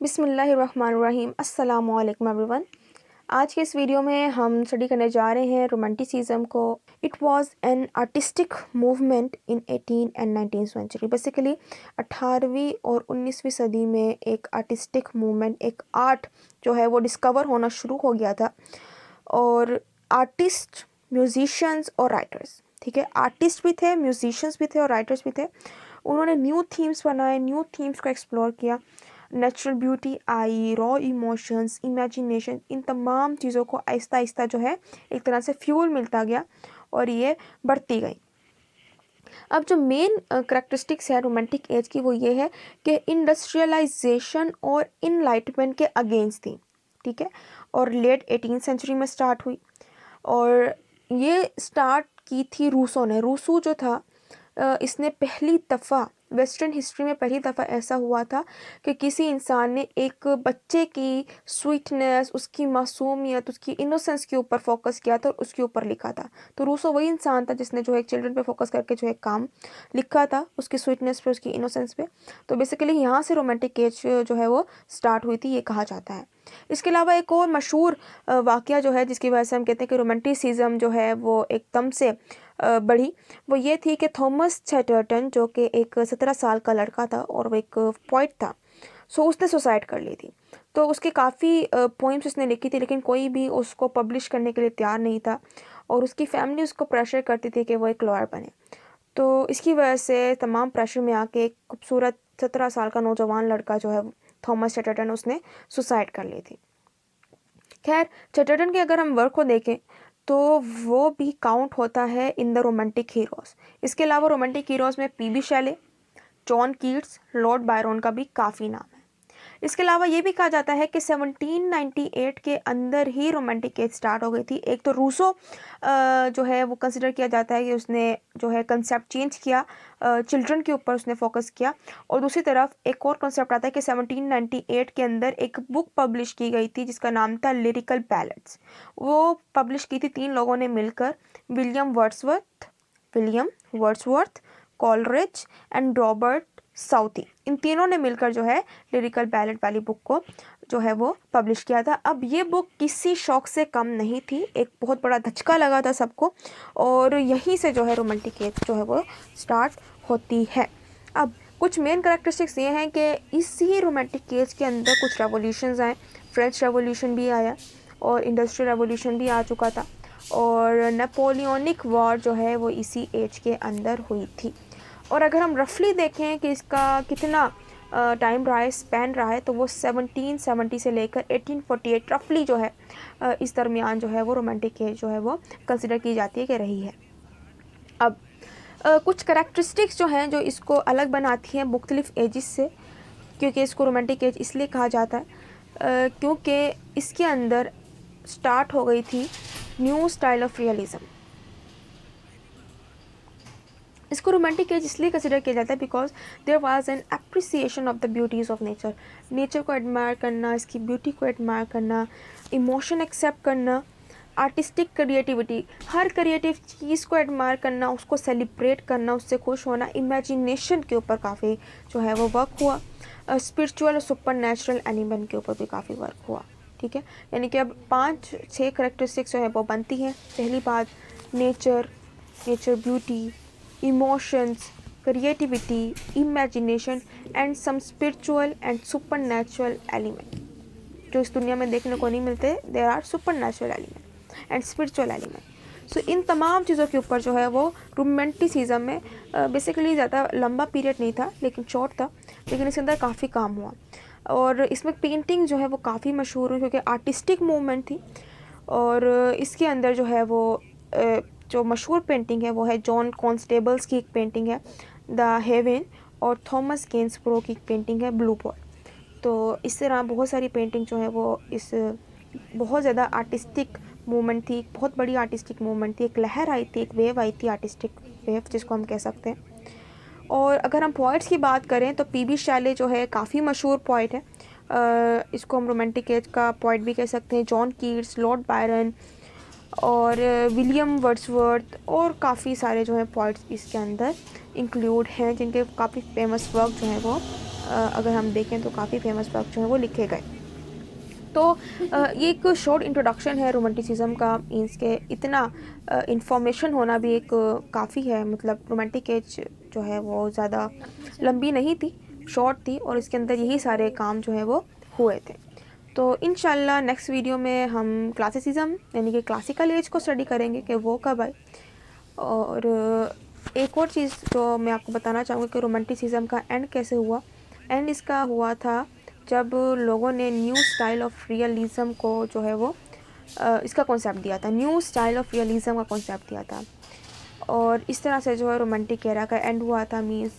बिस्मिल्लाहिर्रहमानिर्रहीम। अस्सलामु अलैकुम एवरीवन। आज के इस वीडियो में हम स्टडी करने जा रहे हैं रोमांटिसिज्म को। It was an artistic movement in 18 and 19th century. Basically 18वीं और 19वीं सदी में एक आर्टिस्टिक मूवमेंट, एक आर्ट जो है वो डिस्कवर होना शुरू हो गया था। और आर्टिस्ट, म्यूजिशियंस और राइटर्स, ठीक है, आर्टिस्ट भी थे, म्यूजिशियंस भी थे और राइटर्स भी थे। उन्होंने न्यू थीम्स बनाए, न्यू थीम्स को एक्सप्लोर किया। नेचुरल ब्यूटी आई, रॉ इमोशंस, इमेजिनेशन, इन तमाम चीज़ों को आहिस्ता आहिस्ता जो है एक तरह से फ्यूल मिलता गया और ये बढ़ती गई। अब जो मेन करेक्टरिस्टिक्स है रोमांटिक एज की वो ये है कि इंडस्ट्रियलाइजेशन और इनलाइटमेंट के अगेंस्ट थी, ठीक है, और लेट 18th सेंचुरी में स्टार्ट हुई। और ये स्टार्ट की थी रूसो ने। रूसो जो था इसने पहली दफ़ा वेस्टर्न हिस्ट्री में पहली दफ़ा ऐसा हुआ था कि किसी इंसान ने एक बच्चे की स्वीटनेस, उसकी मासूमियत, उसकी इनोसेंस के ऊपर फोकस किया था और उसके ऊपर लिखा था। तो रूसो वही इंसान था जिसने जो है चिल्ड्रन पे फोकस करके जो है काम लिखा था, उसकी स्वीटनेस पे, उसकी इनोसेंस पे। तो बेसिकली यहाँ से रोमांटिक एज जो है वो स्टार्ट हुई थी, ये कहा जाता है। इसके अलावा एक और मशहूर वाक़या जो है जिसकी वजह से हम कहते हैं कि रोमांटिसिज्म जो है वो एकदम से बढ़ी, वो ये थी कि थॉमस चैटरटन, जो कि एक 17 साल का लड़का था और वो एक पोइट था, सो उसने सुसाइड कर ली थी। तो उसके काफ़ी पोइम्स उसने लिखी थी, लेकिन कोई भी उसको पब्लिश करने के लिए तैयार नहीं था और उसकी फैमिली उसको प्रेशर करती थी कि वो एक लॉयर बने। तो इसकी वजह से तमाम प्रेशर में आके एक खूबसूरत 17 साल का नौजवान लड़का जो है थॉमस चैटरटन, उसने सुसाइड कर ली थी। खैर, चैटरटन के अगर हम वर्क को देखें तो वो भी काउंट होता है इन द रोमांटिक हीरोज़। इसके अलावा रोमांटिक हीरोज़ में P B Shelley, John Keats, Lord Byron का भी काफ़ी नाम है। इसके अलावा ये भी कहा जाता है कि 1798 के अंदर ही रोमांटिक एज स्टार्ट हो गई थी। एक तो रूसो जो है वो कंसिडर किया जाता है कि उसने जो है कंसेप्ट चेंज किया, चिल्ड्रन के ऊपर उसने फोकस किया। और दूसरी तरफ एक और कंसेप्ट आता है कि 1798 के अंदर एक बुक पब्लिश की गई थी जिसका नाम था लिरिकल बैलेड्स। वो पब्लिश की थी 3 लोगों ने मिलकर, William Wordsworth, Coleridge and Robert Southey. इन तीनों ने मिलकर जो है लिरिकल बैलेड वाली बुक को जो है वो पब्लिश किया था। अब ये बुक किसी शौक से कम नहीं थी, एक बहुत बड़ा धचका लगा था सबको और यहीं से जो है रोमांटिक एज जो है वो स्टार्ट होती है। अब कुछ मेन करेक्टरिस्टिक्स ये हैं कि इसी रोमांटिक एज के अंदर कुछ रेवोल्यूशंस आए। फ्रेंच रेवोल्यूशन भी आया और इंडस्ट्रियल रेवोल्यूशन भी आ चुका था और नेपोलियनिक वॉर जो है वो इसी एज के अंदर हुई थी। और अगर हम रफली देखें कि इसका कितना टाइम रहा है, स्पैन रहा है, तो वो 1770 से लेकर 1848 रफली जो है इस दरमियान जो है वो रोमांटिक एज जो है वो कंसिडर की जाती है कि रही है। अब कुछ करेक्टरिस्टिक्स जो हैं जो इसको अलग बनाती हैं मुख्तलिफ एजिस से, क्योंकि इसको रोमांटिक एज इसलिए कहा जाता है क्योंकि इसके अंदर स्टार्ट हो गई थी न्यू स्टाइल ऑफ रियलिज़म। इसको रोमांटिक एज इसलिए कंसिडर किया जाता है because there was an appreciation of the beauties of nature. Nature को एडमायर करना, इसकी ब्यूटी को एडमायर करना, इमोशन एक्सेप्ट करना, आर्टिस्टिक क्रिएटिविटी, हर क्रिएटिव चीज़ को एडमायर करना, उसको सेलिब्रेट करना, उससे खुश होना, इमेजिनेशन के ऊपर काफ़ी जो है वो वर्क हुआ। स्पिरिचुअल और सुपर नेचुरल एलिमेंट के ऊपर भी काफ़ी वर्क हुआ, ठीक है। यानी कि अब 5-6 करेक्टरिस्टिक्स जो है वो बनती हैं। पहली बात, nature beauty, emotions, creativity, imagination and some spiritual and supernatural element जो इस दुनिया में देखने को नहीं मिलते। there are supernatural element and spiritual element। सो इन तमाम चीज़ों के ऊपर जो है वो रोमांटिसिज्म में बेसिकली ज़्यादा लंबा पीरियड नहीं था, लेकिन शॉर्ट था, लेकिन इसके अंदर काफ़ी काम हुआ। और इसमें पेंटिंग जो है वो काफ़ी मशहूर हुई क्योंकि आर्टिस्टिक मूवमेंट थी। और इसके अंदर जो है वो जो मशहूर पेंटिंग है वो है जॉन कॉन्स्टेबल्स की एक पेंटिंग है द हेवन, और थॉमस गेंसब्रो की एक पेंटिंग है ब्लू बॉय। तो इस तरह बहुत सारी पेंटिंग जो है वो इस बहुत ज़्यादा आर्टिस्टिक मूवमेंट थी, बहुत बड़ी आर्टिस्टिक मूवमेंट थी, एक लहर आई थी, एक वेव आई थी, आर्टिस्टिक वेव जिसको हम कह सकते हैं। और अगर हम पोइट्स की बात करें तो पी बी शैले जो है काफ़ी मशहूर पोइट है, इसको हम रोमांटिक एज का पोइट भी कह सकते हैं। जॉन कीट्स, लॉर्ड बायरन और विलियम वर्ड्सवर्थ और काफ़ी सारे जो हैं पोइट्स इसके अंदर इंक्लूड हैं जिनके काफ़ी फेमस वर्क जो हैं वो अगर हम देखें तो काफ़ी फेमस वर्क जो है वो लिखे गए। तो ये एक शॉर्ट इंट्रोडक्शन है रोमांटिसिज्म का। मीन्स के इतना इंफॉर्मेशन होना भी एक काफ़ी है। मतलब रोमांटिक एज जो है वो ज़्यादा लंबी नहीं थी, शॉर्ट थी, और इसके अंदर यही सारे काम जो है वो हुए थे। तो इंशाल्लाह नेक्स्ट वीडियो में हम क्लासिसिज्म यानी कि क्लासिकल एज को स्टडी करेंगे कि वो कब आई। और एक और चीज़ जो मैं आपको बताना चाहूँगी कि रोमांटिसिज्म का एंड कैसे हुआ। एंड इसका हुआ था जब लोगों ने न्यू स्टाइल ऑफ रियलिज़म को जो है वो इसका कॉन्सेप्ट दिया था, न्यू स्टाइल ऑफ रियलिज़म का कॉन्सेप्ट दिया था, और इस तरह से जो है रोमांटिक एरा का एंड हुआ था। मीन्स